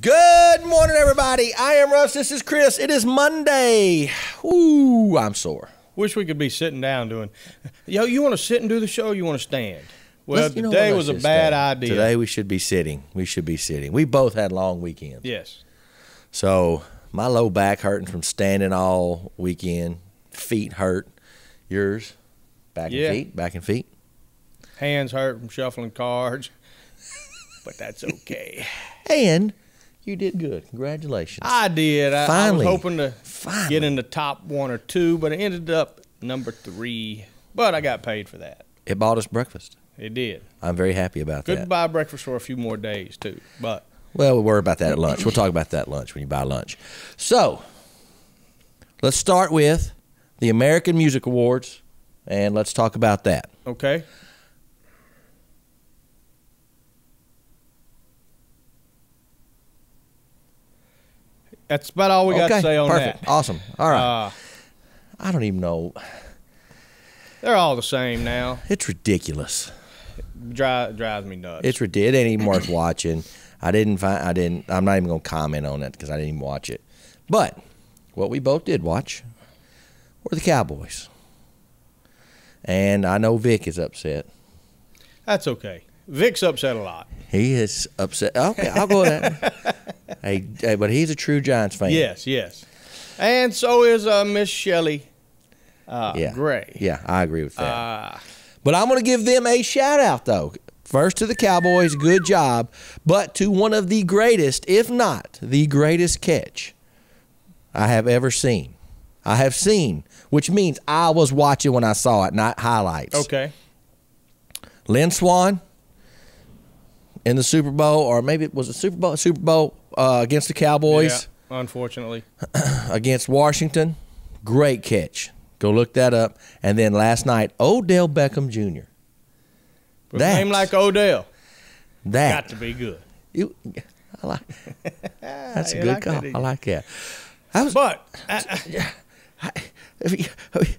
Good morning, everybody. I am Russ. This is Chris. It is Monday. Ooh, I'm sore. Wish we could be sitting down doing. Yo, you want to sit and do the show or you want to stand? Well, today was a bad idea. Today we should be sitting. We both had long weekends. Yes. So my low back hurting from standing all weekend. Feet hurt. Yours? Back and feet? Hands hurt from shuffling cards. But that's okay. And you did good. Congratulations. I did. I was hoping to Finally. get in the top 1 or 2, but it ended up number 3. But I got paid for that. It bought us breakfast. It did. I'm very happy about that. Could buy breakfast for a few more days, too. But well, we'll worry about that at lunch. We'll talk about that at lunch when you buy lunch. So let's start with the American Music Awards, and let's talk about that. okay. That's about all we got to say on perfect. that. Awesome. All right. I don't even know. They're all the same now. It's ridiculous. Drives me nuts. It's ridiculous. It ain't even worth watching. I'm not even going to comment on it because I didn't even watch it. But what we both did watch were the Cowboys. And I know Vic is upset. That's okay. Vic's upset a lot. He is upset. Okay, I'll go with that. Hey, but he's a true Giants fan. Yes, yes. And so is Miss Shelley Gray. Yeah, I agree with that. But I'm going to give them a shout-out, though. First to the Cowboys, good job. But to one of the greatest, if not the greatest catch I have ever seen. I have seen, which means I was watching when I saw it, not highlights. Okay. Lynn Swann in the Super Bowl, or maybe it was a Super Bowl against the Cowboys. Yeah, unfortunately. Against Washington. Great catch. Go look that up. And then last night, Odell Beckham Jr. With a name like Odell. That. Got to be good. That's a good call. That, I like that.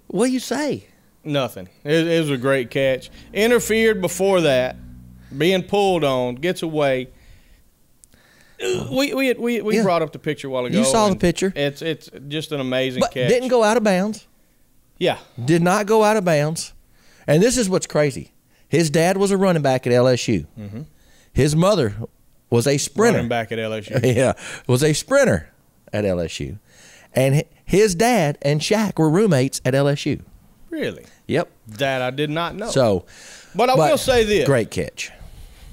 What do you say? Nothing. It was a great catch. Interfered before that. Being pulled on. Gets away. We brought up the picture a while ago. You saw the picture. It's just an amazing catch. Didn't go out of bounds. Yeah. Did not go out of bounds. And this is what's crazy. His dad was a running back at LSU. Mm-hmm. His mother was a sprinter. Running back at LSU. Yeah, was a sprinter at LSU. And his dad and Shaq were roommates at LSU. Really? Yep. That I did not know. But I will say this. Great catch.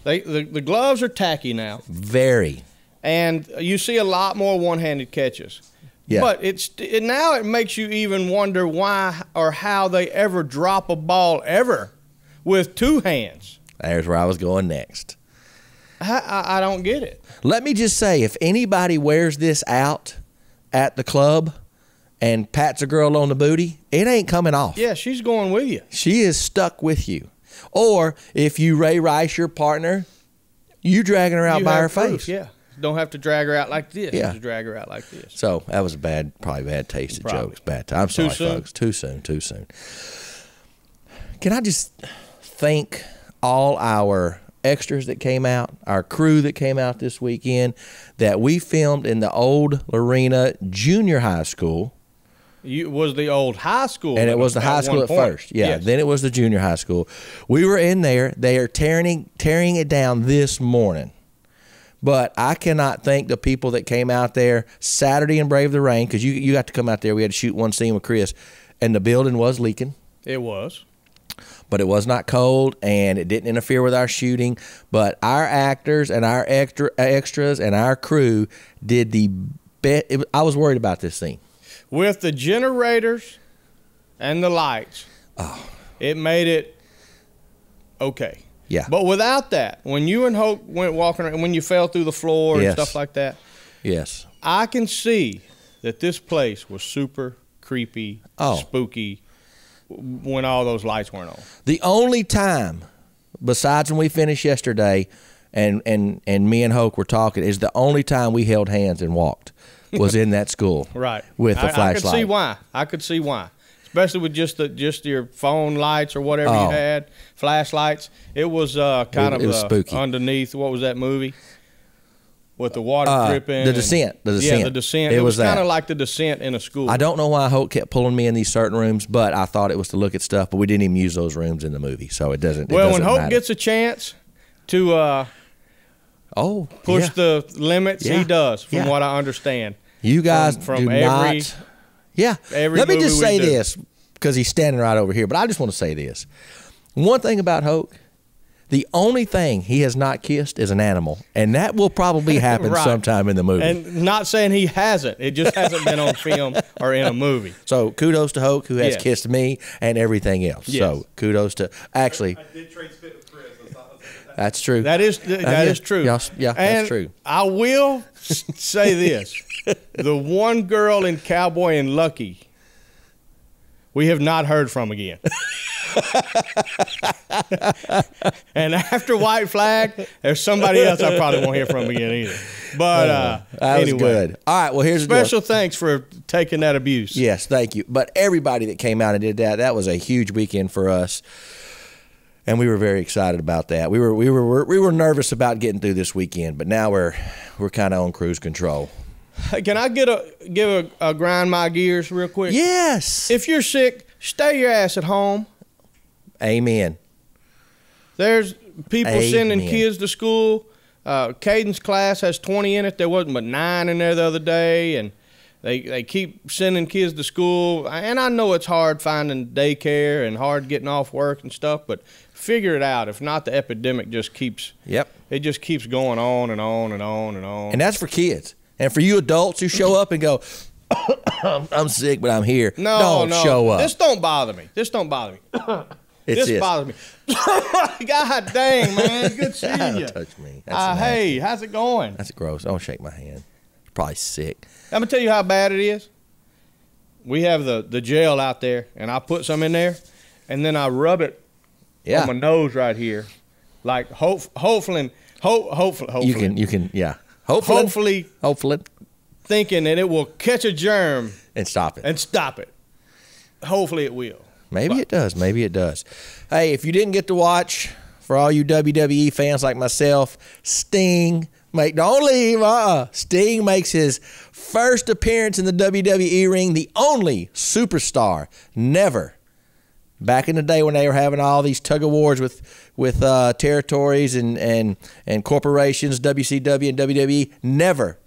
The gloves are tacky now. Very. And you see a lot more one-handed catches. Yeah. But now it makes you even wonder why or how they ever drop a ball ever with 2 hands. There's where I was going next. I don't get it. Let me just say, if anybody wears this out at the club and pats a girl on the booty, it ain't coming off. Yeah, she's going with you. She is stuck with you. Or if you Ray Rice your partner, you dragging her out by her face. Yeah. Don't have to drag her out like this. Yeah. Just drag her out like this. So that was probably bad taste of jokes. Bad time. I'm sorry, folks. Too soon. Can I just thank all our extras that came out, our crew that came out this weekend, that we filmed in the old Lorena Junior High School. Was the old high school. And it was the high school at first. Yeah, yes. Then it was the junior high school. We were in there. They are tearing it down this morning. But I cannot thank the people that came out there Saturday and braved the rain, because you got to come out there. We had to shoot one scene with Chris, and the building was leaking. It was. But it was not cold, and it didn't interfere with our shooting. But our actors and our extras and our crew did the best. I was worried about this scene. With the generators and the lights, it made it okay. Yeah. But without that, when you and Hope went walking around, when you fell through the floor and stuff like that, yes, I can see that this place was super creepy, spooky when all those lights weren't on. The only time, besides when we finished yesterday and me and Hope were talking, is the only time we held hands and walked was in that school. Right. With the flashlight. I could see why. Especially with just your phone lights or whatever you had, flashlights. It was kind of spooky. underneath. What was that movie? with the water dripping. The Descent. Yeah, the Descent. It was kind of like the Descent in a school. I don't know why Hope kept pulling me in these certain rooms, but I thought it was to look at stuff. But we didn't even use those rooms in the movie, so it doesn't. Well, when Hope matter. gets a chance to push the limits, he does, from what I understand. You guys from do every, not. Yeah. Every Let me just say do. this, because he's standing right over here. But I just want to say this. One thing about Hope. The only thing he has not kissed is an animal, and that will probably happen sometime in the movie. And not saying he hasn't. It just hasn't been on film or in a movie. So kudos to Hoke, who has kissed me and everything else. Yes. So kudos to actually. I did trade spit with Chris. That's true. That is true. Yeah, that's true. I will say this: the one girl in Cowboy and Lucky, we have not heard from again. And after White Flag, there's somebody else I probably won't hear from again either. But that anyway, was good. All right, well, here's special thanks for taking that abuse. Yes, thank you. But everybody that came out and did that was a huge weekend for us, and we were very excited about that. We were nervous about getting through this weekend, but now we're kind of on cruise control. Hey, can I give a grind my gears real quick? Yes. If you're sick, stay your ass at home. Amen. There's people sending kids to school. Caden's class has 20 in it. There wasn't but 9 in there the other day, and they keep sending kids to school. And I know it's hard finding daycare and hard getting off work and stuff, but figure it out. If not, the epidemic just keeps. Yep. It just keeps going on and on and on and on. And that's for kids. And for you adults who show up and go, I'm sick, but I'm here. Don't show up. This don't bother me. This bothers me. God dang, man. Good seeing you. Don't touch me. Hey, how's it going? That's gross. Don't shake my hand. You're probably sick. I'm going to tell you how bad it is. We have the gel out there, and I put some in there, and then I rub it on my nose right here. Like, hopefully. You can, yeah. Hopefully. Thinking that it will catch a germ. And stop it. Hopefully it will. Maybe it does. Maybe it does. Hey, if you didn't get to watch, for all you WWE fans like myself, Sting makes his first appearance in the WWE ring, the only superstar never. Back in the day when they were having all these tug of wars with territories and corporations, WCW and WWE, never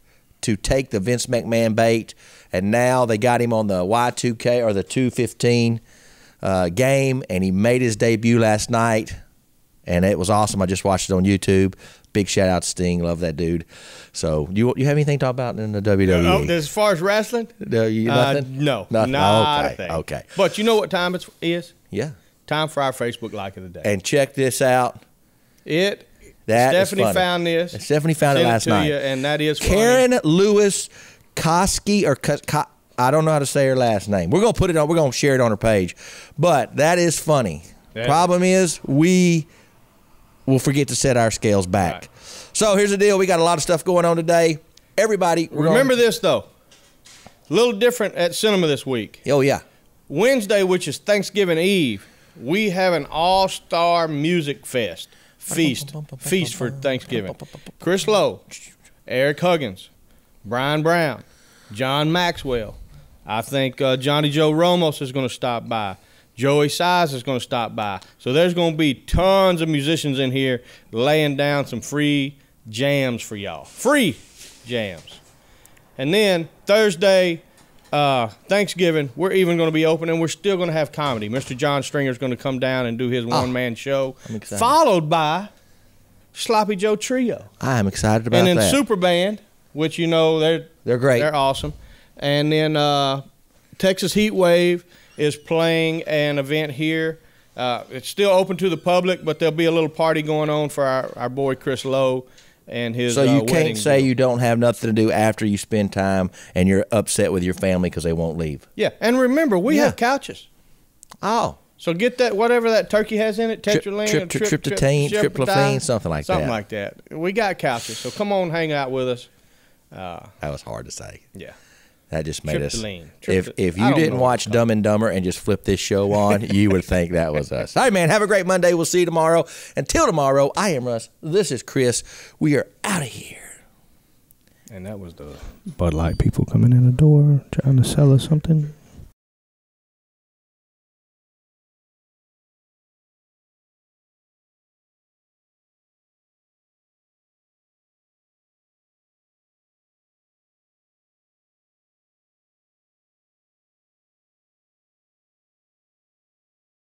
to take the Vince McMahon bait. And now they got him on the Y2K or the 215 game, and he made his debut last night, and it was awesome. I just watched it on YouTube. Big shout out to Sting. Love that dude. So you have anything to talk about in the WWE? As far as wrestling? Nothing? No. Nothing. Not Okay. a thing. Okay. But you know what time it is? Yeah. Time for our Facebook like of the day. And check this out. Stephanie found this. Stephanie found it last night. And that is funny. Karen Lewis Koski, or I don't know how to say her last name. We're gonna share it on her page. But that is funny. Yeah. Problem is we will forget to set our scales back. Right. So here's the deal. We got a lot of stuff going on today. Everybody, remember this though. A little different at cinema this week. Oh yeah. Wednesday, which is Thanksgiving Eve, we have an all-star music feast for Thanksgiving. Chris Lowe, Eric Huggins, Brian Brown, John Maxwell. I think Johnny Joe Ramos is going to stop by. Joey Size is going to stop by. So there's going to be tons of musicians in here laying down some free jams for y'all. Free jams. And then Thursday, Thanksgiving, we're even going to be open, and we're still going to have comedy. Mr. John Stringer is going to come down and do his one-man show, followed by Sloppy Joe Trio. I am excited about that. And then Super Band, which you know they're great. They're awesome. And then Texas Heat Wave is playing an event here. It's still open to the public, but there'll be a little party going on for our boy Chris Lowe and his So you wedding can't say deal. you don't have nothing to do after you spend time and you're upset with your family because they won't leave. Yeah, and remember, we have couches. Oh. So get that, whatever that turkey has in it, tetraline, tryptophan, something like that. Something like that. We got couches, so come on, hang out with us. That was hard to say. Yeah. That just made us. Tryptophan. If you didn't watch Dumb and Dumber and just flip this show on, you would think that was us. All right, man. Have a great Monday. We'll see you tomorrow. Until tomorrow, I am Russ. This is Chris. We are out of here. And that was the Bud Light people coming in the door trying to sell us something.